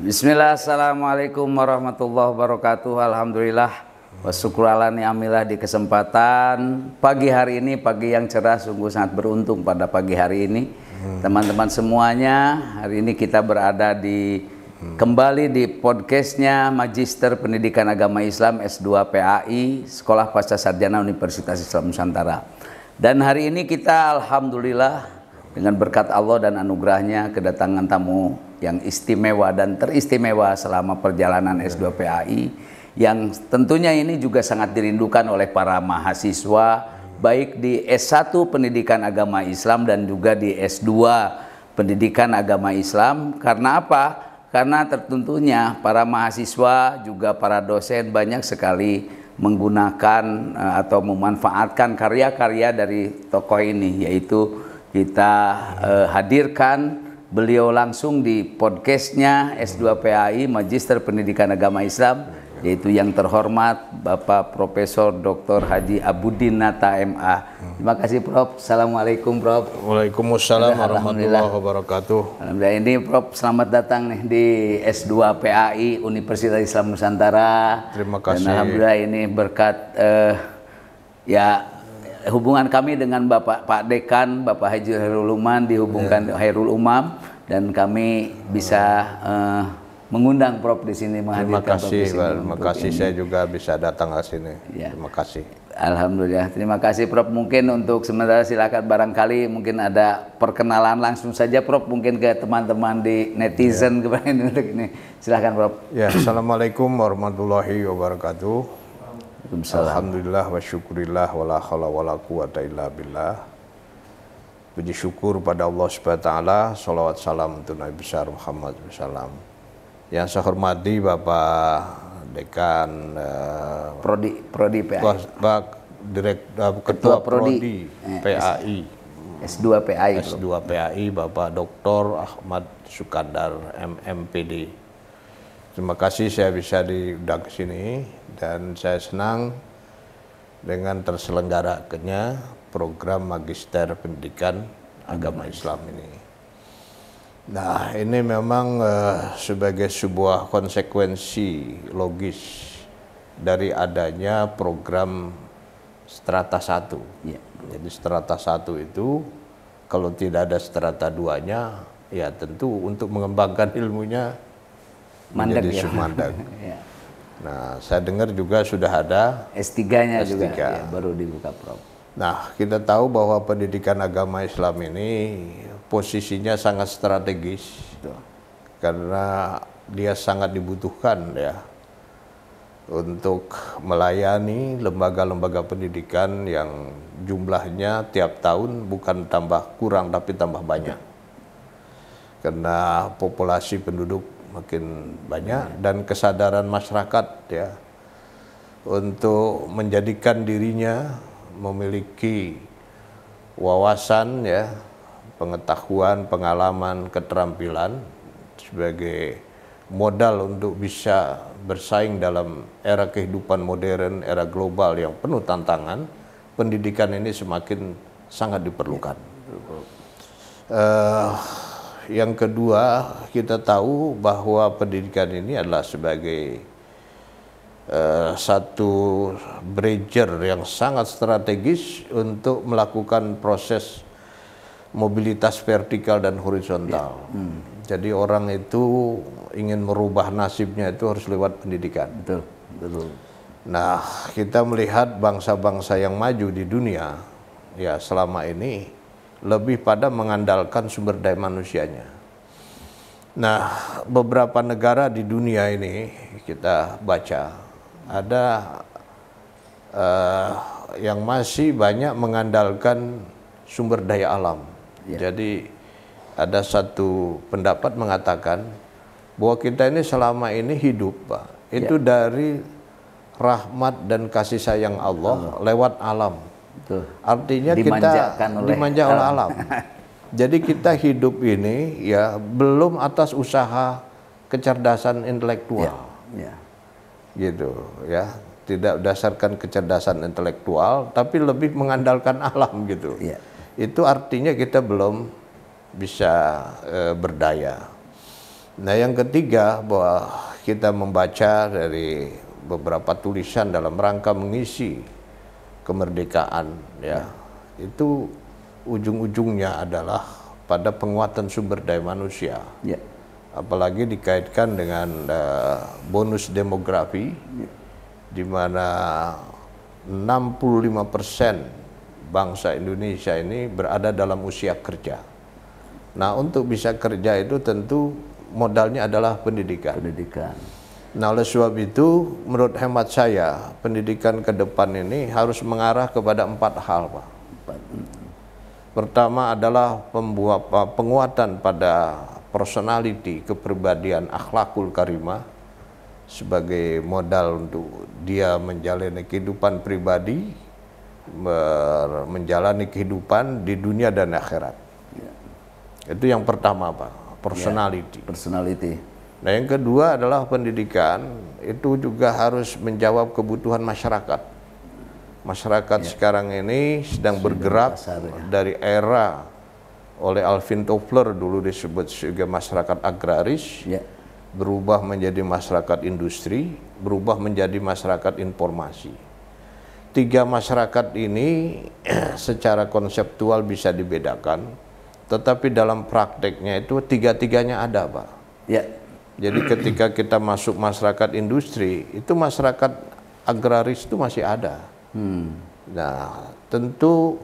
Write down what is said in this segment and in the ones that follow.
Bismillah, assalamualaikum warahmatullahi wabarakatuh. Alhamdulillah wa syukur ala ni'amillah di kesempatan pagi hari ini, pagi yang cerah, sungguh sangat beruntung pada pagi hari ini. Teman-teman semuanya, hari ini kita berada kembali di podcastnya Magister Pendidikan Agama Islam S2 PAI Sekolah Pasca Sarjana Universitas Islam Nusantara. Dan hari ini kita alhamdulillah dengan berkat Allah dan anugerahnya kedatangan tamu yang istimewa dan teristimewa selama perjalanan S2 PAI, yang tentunya ini juga sangat dirindukan oleh para mahasiswa baik di S1 Pendidikan Agama Islam dan juga di S2 Pendidikan Agama Islam. Karena apa? Karena tentunya para mahasiswa juga para dosen banyak sekali menggunakan atau memanfaatkan karya-karya dari tokoh ini, yaitu kita hadirkan beliau langsung di podcastnya S2 PAI Magister Pendidikan Agama Islam, yaitu yang terhormat Bapak Profesor Dr. Haji Abudin Nata MA. Terima kasih Prof. Assalamualaikum Prof. Waalaikumsalam warahmatullahi wabarakatuh. Alhamdulillah, ini Prof, selamat datang nih di S2 PAI Universitas Islam Nusantara. Terima kasih. Dan alhamdulillah ini berkat hubungan kami dengan Pak Dekan, Bapak Haji Hairul Umam, dihubungkan Hairul Umam, dan kami bisa mengundang Prof di sini, menghadirkan Prof di sini. Terima kasih, saya juga bisa datang ke sini. Ya. Terima kasih. Alhamdulillah, terima kasih Prof. Mungkin untuk sementara silakan, barangkali mungkin ada perkenalan langsung saja Prof, mungkin ke teman-teman di netizen kemarin untuk ini. Silakan Prof. Ya, assalamualaikum warahmatullahi wabarakatuh. Alhamdulillah wa syukurillah wa la hawla wa la quwata illa billah. Puji syukur pada Allah Subhanahu wa taala, salawat salam untuk Nabi besar Muhammad SAW. Yang saya hormati Bapak Dekan Prodi PAI. Ketua Prodi PAI. S2 PAI. S2 PAI Bapak Dr. Ahmad Sukandar MMPD. Terima kasih saya bisa diundang ke sini, dan saya senang dengan terselenggarakannya program Magister Pendidikan Agama Islam ini. Nah, ini memang sebagai sebuah konsekuensi logis dari adanya program strata 1. Ya. Jadi strata 1 itu kalau tidak ada strata 2-nya, ya tentu untuk mengembangkan ilmunya mandek, menjadi sumandek. Ya. Nah, saya dengar juga sudah ada S3-nya juga ya, baru dibuka Prof. Nah, kita tahu bahwa pendidikan agama Islam ini posisinya sangat strategis. Betul. Karena dia sangat dibutuhkan ya untuk melayani lembaga-lembaga pendidikan yang jumlahnya tiap tahun bukan tambah kurang tapi tambah banyak. Karena populasi penduduk makin banyak dan kesadaran masyarakat ya untuk menjadikan dirinya memiliki wawasan ya, pengetahuan, pengalaman, keterampilan sebagai modal untuk bisa bersaing dalam era kehidupan modern, era global yang penuh tantangan. Pendidikan ini semakin sangat diperlukan. Yang kedua, kita tahu bahwa pendidikan ini adalah sebagai satu bridger yang sangat strategis untuk melakukan proses mobilitas vertikal dan horizontal. Jadi orang itu ingin merubah nasibnya itu harus lewat pendidikan. Betul, betul. Nah, kita melihat bangsa-bangsa yang maju di dunia ya selama ini lebih pada mengandalkan sumber daya manusianya. Nah, beberapa negara di dunia ini kita baca ada yang masih banyak mengandalkan sumber daya alam. Ya. Jadi ada satu pendapat mengatakan bahwa kita ini selama ini hidup, Pak, itu dari rahmat dan kasih sayang Allah lewat alam. Betul. Artinya kita dimanja oleh alam. Jadi kita hidup ini ya belum atas usaha kecerdasan intelektual. Ya. Gitu ya. Tidak berdasarkan kecerdasan intelektual tapi lebih mengandalkan alam gitu. Ya. Itu artinya kita belum bisa berdaya. Nah, yang ketiga bahwa kita membaca dari beberapa tulisan dalam rangka mengisi kemerdekaan, ya, itu ujung-ujungnya adalah pada penguatan sumber daya manusia. Ya. Apalagi dikaitkan dengan bonus demografi, di mana 65% bangsa Indonesia ini berada dalam usia kerja. Nah, untuk bisa kerja itu tentu modalnya adalah pendidikan. Nah, oleh sebab itu, menurut hemat saya, pendidikan ke depan ini harus mengarah kepada 4 hal, Pak. Pertama adalah penguatan pada personality, kepribadian, akhlakul karimah sebagai modal untuk dia menjalani kehidupan pribadi, menjalani kehidupan di dunia dan akhirat. Itu yang pertama, Pak, personality. Nah, yang kedua adalah pendidikan itu juga harus menjawab kebutuhan masyarakat. Masyarakat sekarang ini sedang bergerak dari era oleh Alvin Toffler dulu disebut sebagai masyarakat agraris, berubah menjadi masyarakat industri, berubah menjadi masyarakat informasi. 3 masyarakat ini secara konseptual bisa dibedakan, tetapi dalam prakteknya itu 3-tiganya ada, Pak. Jadi ketika kita masuk masyarakat industri, itu masyarakat agraris itu masih ada. Nah, tentu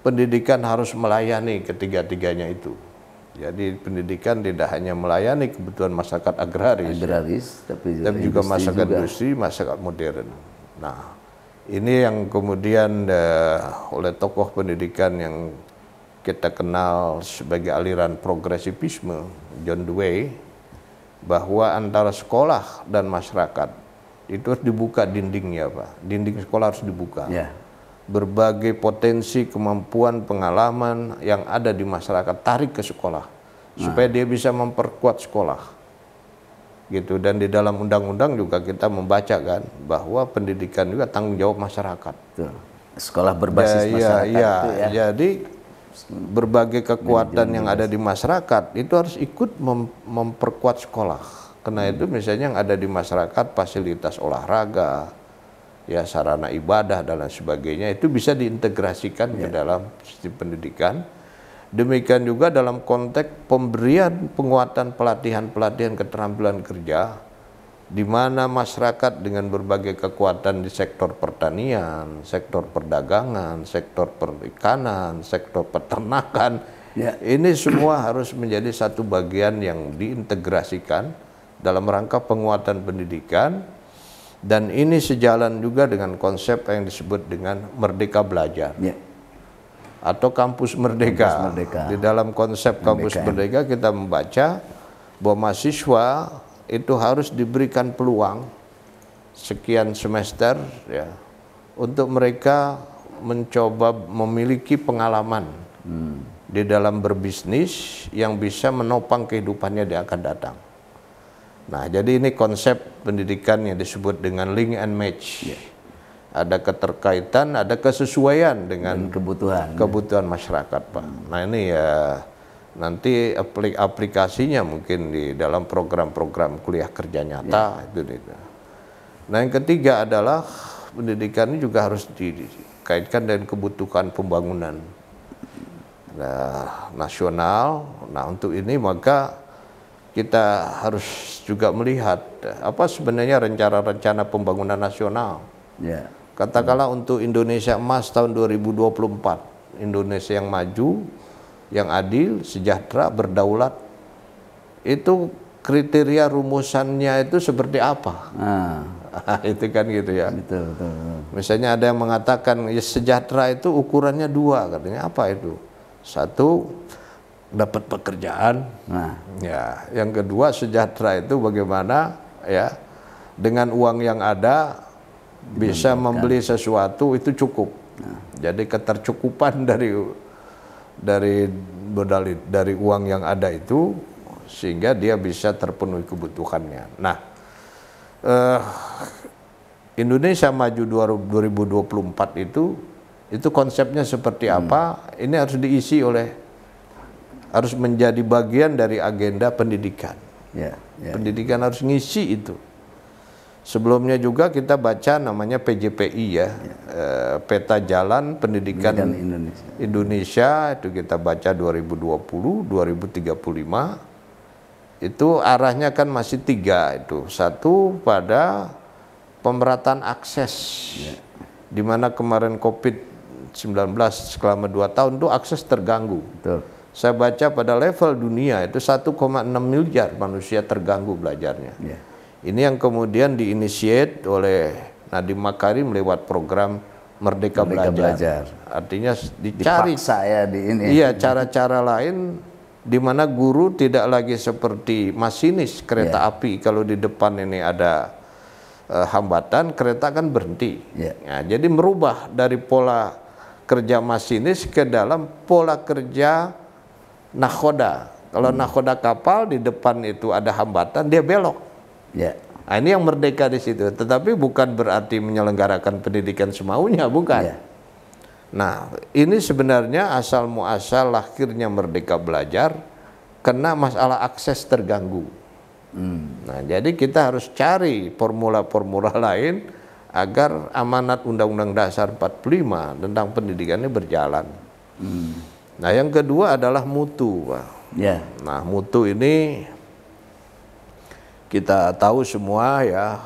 pendidikan harus melayani ketiga-tiganya itu. Jadi pendidikan tidak hanya melayani kebutuhan masyarakat agraris, tapi juga masyarakat industri, masyarakat modern. Nah, ini yang kemudian oleh tokoh pendidikan yang kita kenal sebagai aliran progresivisme, John Dewey, bahwa antara sekolah dan masyarakat itu harus dibuka dindingnya, Pak. Dinding sekolah harus dibuka. Berbagai potensi, kemampuan, pengalaman yang ada di masyarakat tarik ke sekolah supaya dia bisa memperkuat sekolah. Gitu. Dan di dalam undang-undang juga kita membaca kan bahwa pendidikan juga tanggung jawab masyarakat. Sekolah berbasis masyarakat itu ya. Jadi berbagai kekuatan yang ada di masyarakat itu harus ikut memperkuat sekolah. Karena itu misalnya yang ada di masyarakat fasilitas olahraga, ya sarana ibadah dan lain sebagainya itu bisa diintegrasikan ke dalam sistem pendidikan. Demikian juga dalam konteks pemberian penguatan pelatihan-pelatihan keterampilan kerja, di mana masyarakat dengan berbagai kekuatan di sektor pertanian, sektor perdagangan, sektor perikanan, sektor peternakan, ini semua harus menjadi satu bagian yang diintegrasikan dalam rangka penguatan pendidikan. Dan ini sejalan juga dengan konsep yang disebut dengan Merdeka Belajar atau Kampus Merdeka. Di dalam konsep Kampus Merdeka kita membaca bahwa mahasiswa itu harus diberikan peluang sekian semester ya untuk mereka mencoba memiliki pengalaman di dalam berbisnis yang bisa menopang kehidupannya di akan datang. Nah, jadi ini konsep pendidikan yang disebut dengan link and match. Ada keterkaitan, ada kesesuaian dengan kebutuhan masyarakat, Pak. Nah, ini ya nanti aplikasinya mungkin di dalam program-program kuliah kerja nyata itu. Nah, yang ketiga adalah pendidikan ini juga harus dikaitkan dengan kebutuhan pembangunan nasional. Nah, untuk ini maka kita harus juga melihat apa sebenarnya rencana-rencana pembangunan nasional. Katakanlah untuk Indonesia Emas tahun 2024, Indonesia yang maju, yang adil, sejahtera, berdaulat, itu kriteria rumusannya itu seperti apa? Itu kan gitu ya. Betul. Misalnya ada yang mengatakan ya, sejahtera itu ukurannya 2, katanya apa itu? 1, dapat pekerjaan. Ya, yang kedua sejahtera itu bagaimana ya dengan uang yang ada bisa membeli sesuatu itu cukup. Jadi ketercukupan dari uang yang ada itu sehingga dia bisa terpenuhi kebutuhannya. Nah, Indonesia Maju 2024 itu konsepnya seperti apa? Ini harus diisi harus menjadi bagian dari agenda pendidikan. Ya, ya. Pendidikan harus ngisi itu. Sebelumnya juga kita baca namanya PJPI ya, Peta Jalan Pendidikan Indonesia, itu kita baca 2020-2035. Itu arahnya kan masih 3 itu. Satu pada pemerataan akses, di mana kemarin COVID-19 selama 2 tahun itu akses terganggu. Betul. Saya baca pada level dunia itu 1,6 miliar manusia terganggu belajarnya. Ya. Ini yang kemudian diinisiat oleh Nadiem Makarim lewat program Merdeka Belajar. Artinya dicari dipaksa ya di ini. Iya, cara-cara lain di mana guru tidak lagi seperti masinis kereta api, kalau di depan ini ada hambatan, kereta kan berhenti. Nah, jadi merubah dari pola kerja masinis ke dalam pola kerja nakhoda. Kalau nakhoda kapal, di depan itu ada hambatan, dia belok. Ya. Nah, ini yang merdeka di situ. Tetapi bukan berarti menyelenggarakan pendidikan semaunya, bukan. Ya. Nah, ini sebenarnya asal muasal lahirnya Merdeka Belajar karena masalah akses terganggu. Nah, jadi kita harus cari formula-formula lain agar amanat Undang-Undang Dasar 45 tentang pendidikan ini berjalan. Nah, yang kedua adalah mutu, Pak. Ya. Nah, mutu ini kita tahu semua ya,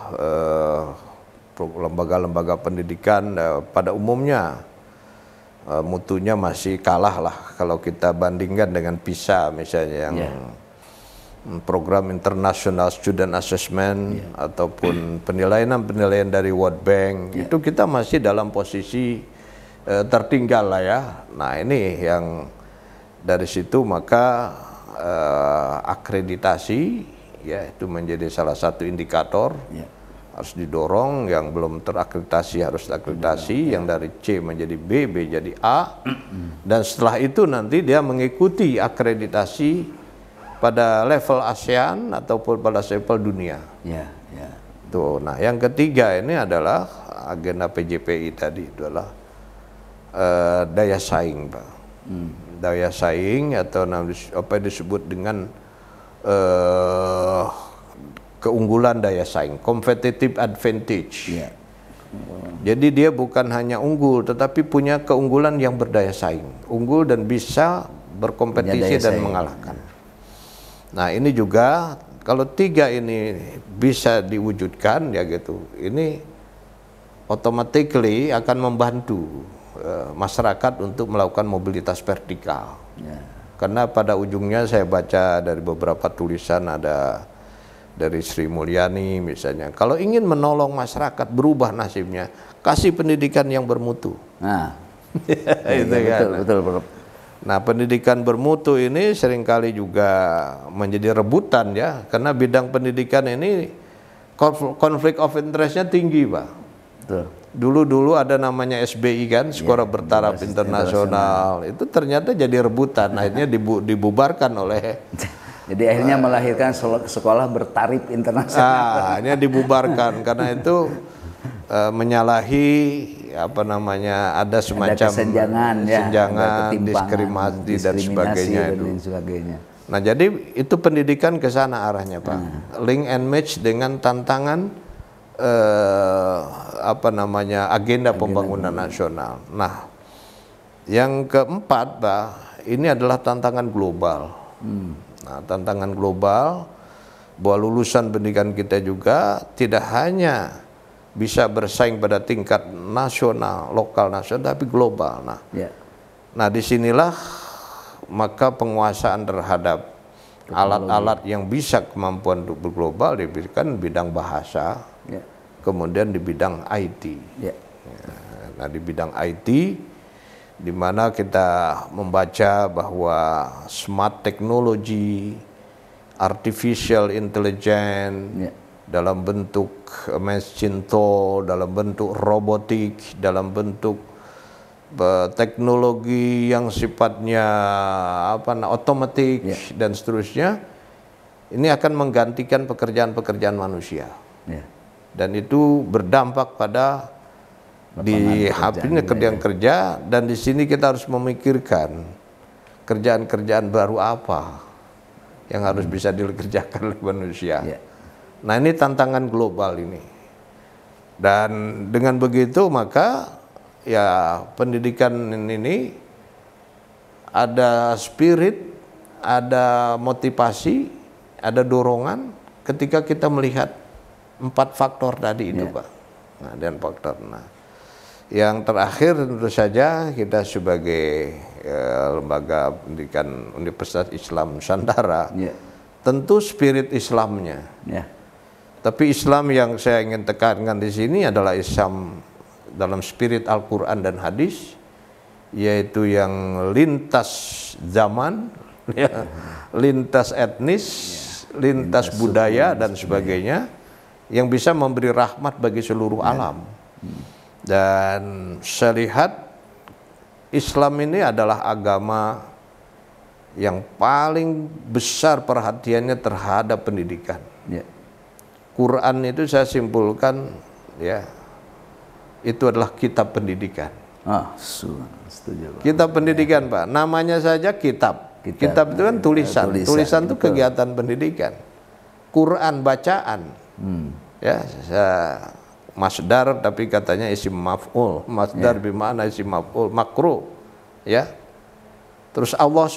lembaga-lembaga pendidikan pada umumnya mutunya masih kalah lah kalau kita bandingkan dengan PISA misalnya, yang program International Student Assessment ataupun penilaian dari World Bank, itu kita masih dalam posisi tertinggal lah ya. Nah, ini yang dari situ maka akreditasi ya itu menjadi salah satu indikator, harus didorong. Yang belum terakreditasi harus terakreditasi, yang dari C menjadi B, B jadi A, dan setelah itu nanti dia mengikuti akreditasi pada level ASEAN ataupun pada level dunia. Tuh, nah yang ketiga ini adalah agenda PJPI tadi, itu adalah daya saing, Pak. Daya saing atau apa yang disebut dengan keunggulan daya saing, competitive advantage. Jadi dia bukan hanya unggul, tetapi punya keunggulan yang berdaya saing, unggul dan bisa berkompetisi dan mengalahkan. Nah, ini juga kalau 3 ini bisa diwujudkan ya gitu, ini automatically akan membantu masyarakat untuk melakukan mobilitas vertikal. Karena pada ujungnya saya baca dari beberapa tulisan, ada dari Sri Mulyani misalnya, kalau ingin menolong masyarakat berubah nasibnya, kasih pendidikan yang bermutu. Nah, itu kan. betul. Nah, pendidikan bermutu ini seringkali juga menjadi rebutan ya, karena bidang pendidikan ini konflik of interest-nya tinggi, Pak. Betul. Dulu ada namanya SBI kan, sekolah bertaraf internasional. Itu ternyata jadi rebutan, akhirnya dibubarkan oleh jadi akhirnya melahirkan sekolah bertarif internasional. Akhirnya dibubarkan karena itu menyalahi apa namanya, ada semacam kesenjangan, senjangan, diskriminasi dan sebagainya itu. Nah, jadi itu pendidikan ke sana arahnya, Pak. Link and match dengan tantangan apa namanya, agenda pembangunan nasional. Nah, yang keempat, Pak, ini adalah tantangan global. Nah, tantangan global bahwa lulusan pendidikan kita juga tidak hanya bisa bersaing pada tingkat nasional, lokal, nasional, tapi global. Nah, disinilah maka penguasaan terhadap alat-alat yang bisa kemampuan untuk berglobal diberikan bidang bahasa, kemudian di bidang IT. Nah, di bidang IT, di mana kita membaca bahwa smart technology, artificial intelligence, dalam bentuk machine tool, dalam bentuk robotik, dalam bentuk teknologi yang sifatnya otomatik dan seterusnya, ini akan menggantikan pekerjaan-pekerjaan manusia. Dan itu berdampak pada di habisnya kerjaan-kerja, dan di sini kita harus memikirkan kerjaan-kerjaan baru apa yang harus bisa dikerjakan oleh manusia. Ya. Nah, ini tantangan global ini. Dan dengan begitu maka ya pendidikan ini ada spirit, ada motivasi, ada dorongan ketika kita melihat 4 faktor tadi itu, Pak. Nah, dan faktor. Nah, yang terakhir tentu saja kita sebagai lembaga pendidikan Universitas Islam Nusantara, tentu spirit Islamnya. Tapi Islam yang saya ingin tekankan di sini adalah Islam dalam spirit Al-Quran dan hadis, yaitu yang lintas zaman, ya, lintas etnis, lintas budaya dan sebagainya, yang bisa memberi rahmat bagi seluruh alam. Dan saya lihat Islam ini adalah agama yang paling besar perhatiannya terhadap pendidikan. Quran itu saya simpulkan, ya, itu adalah kitab pendidikan. Setuju. Kitab pendidikan, Pak. Namanya saja kitab. Kitab itu kan tulisan. Tulisan itu kegiatan pendidikan. Quran bacaan. Ya, masdar tapi katanya isim maf'ul. Masdar bimana isim maf'ul, makruh. Ya. Terus Allah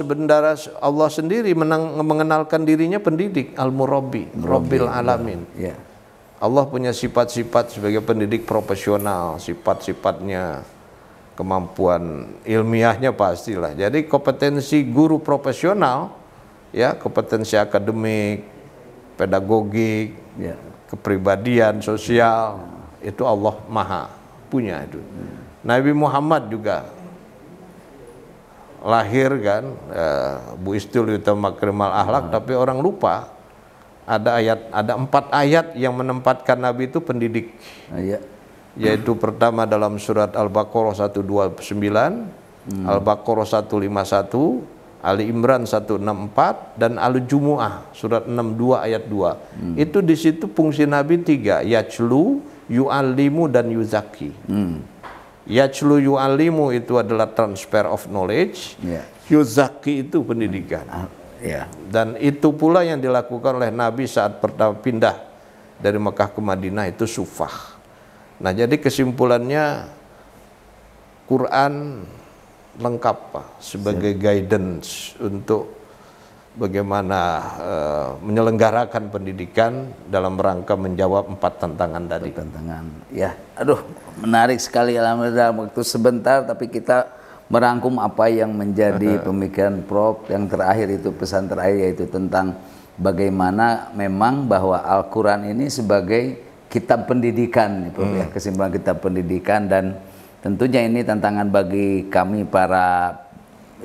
sendiri mengenalkan dirinya pendidik, al-murabbi, rabbil alamin. Allah punya sifat-sifat sebagai pendidik profesional, sifat-sifatnya, kemampuan ilmiahnya pastilah. Jadi kompetensi guru profesional, ya, kompetensi akademik, pedagogik, kepribadian, sosial, itu Allah Maha punya itu. Nabi Muhammad juga lahir kan, Bu Istul Utama Makrimal Akhlak, tapi orang lupa ada 4 ayat yang menempatkan Nabi itu pendidik. Yaitu pertama dalam surat Al-Baqarah 129, Al-Baqarah 151, Ali Imran 164 dan Al-Jumu'ah surat 62 ayat 2. Itu di situ fungsi Nabi 3, yajlu, yu'allimu dan yuzaki. Yajlu yu'allimu itu adalah transfer of knowledge, yuzaki itu pendidikan. Dan itu pula yang dilakukan oleh Nabi saat pertama pindah dari Mekah ke Madinah, itu sufah. Nah, jadi kesimpulannya Quran lengkap, Pak, sebagai guidance untuk bagaimana menyelenggarakan pendidikan dalam rangka menjawab 4 tantangan tadi. Ya, aduh, menarik sekali. Alhamdulillah, waktu sebentar tapi kita merangkum apa yang menjadi pemikiran Prof. Yang terakhir itu, pesan terakhir, yaitu tentang bagaimana memang bahwa Al-Quran ini sebagai kitab pendidikan, Prof, ya, kesimpulan kitab pendidikan. Dan tentunya ini tantangan bagi kami para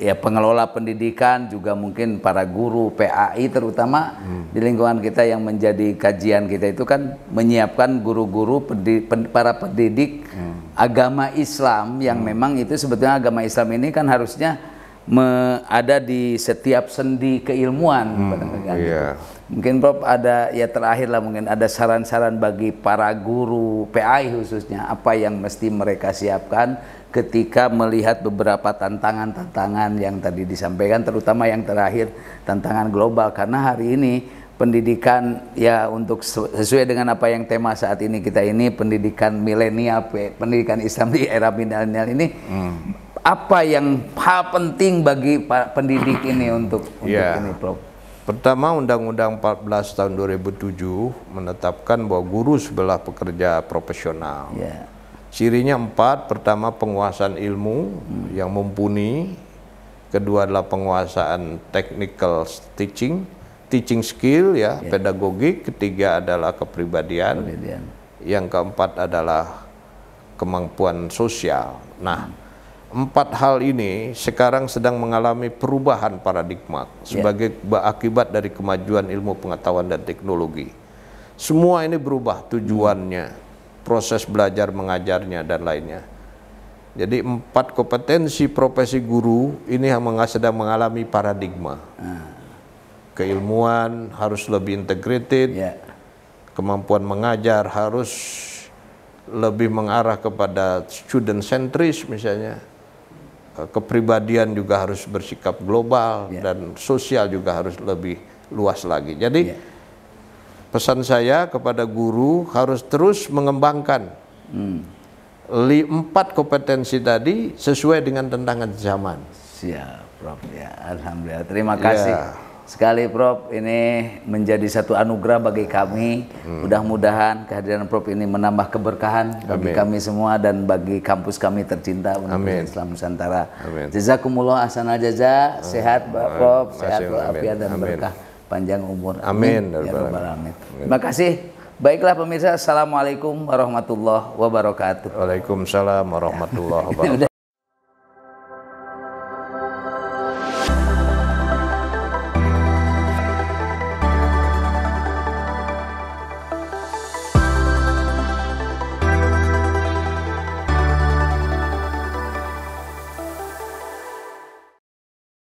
pengelola pendidikan, juga mungkin para guru PAI terutama di lingkungan kita yang menjadi kajian kita itu kan menyiapkan guru-guru para pendidik agama Islam yang memang itu sebetulnya agama Islam ini kan harusnya ada di setiap sendi keilmuan. Mungkin Prof ada terakhir lah, mungkin ada saran-saran bagi para guru PAI khususnya, apa yang mesti mereka siapkan ketika melihat beberapa tantangan-tantangan yang tadi disampaikan, terutama yang terakhir, tantangan global. Karena hari ini pendidikan, ya, untuk sesuai dengan apa yang tema saat ini kita ini, pendidikan milenial, pendidikan Islam di era milenial ini, apa yang hal penting bagi pendidik ini untuk ini, Prof? Pertama, Undang-Undang 14 tahun 2007 menetapkan bahwa guru sebelah pekerja profesional. Cirinya 4, pertama penguasaan ilmu yang mumpuni, kedua adalah penguasaan technical teaching skill, ya, pedagogik, ketiga adalah kepribadian, yang keempat adalah kemampuan sosial. Nah, 4 hal ini sekarang sedang mengalami perubahan paradigma sebagai akibat dari kemajuan ilmu pengetahuan dan teknologi. Semua ini berubah tujuannya, proses belajar mengajarnya dan lainnya. Jadi 4 kompetensi profesi guru ini yang sedang mengalami paradigma. Keilmuan harus lebih integrated, kemampuan mengajar harus lebih mengarah kepada student centris misalnya, kepribadian juga harus bersikap global, dan sosial juga harus lebih luas lagi. Jadi pesan saya kepada guru harus terus mengembangkan 4 kompetensi tadi sesuai dengan tantangan zaman. Siap, Prof. Ya, alhamdulillah. Terima kasih sekali, Prof. Ini menjadi satu anugerah bagi kami. Mudah-mudahan kehadiran Prof ini menambah keberkahan bagi kami semua dan bagi kampus kami tercinta Universitas Islam Nusantara. Jazakumullah ahsanal jaza. Sehat, Prof. Sehat walafiat dan berkah panjang umur. Amin. Ya Rabbal alamin. Terima kasih. Baiklah pemirsa, assalamualaikum warahmatullahi wabarakatuh. Waalaikumsalam warahmatullahi wabarakatuh.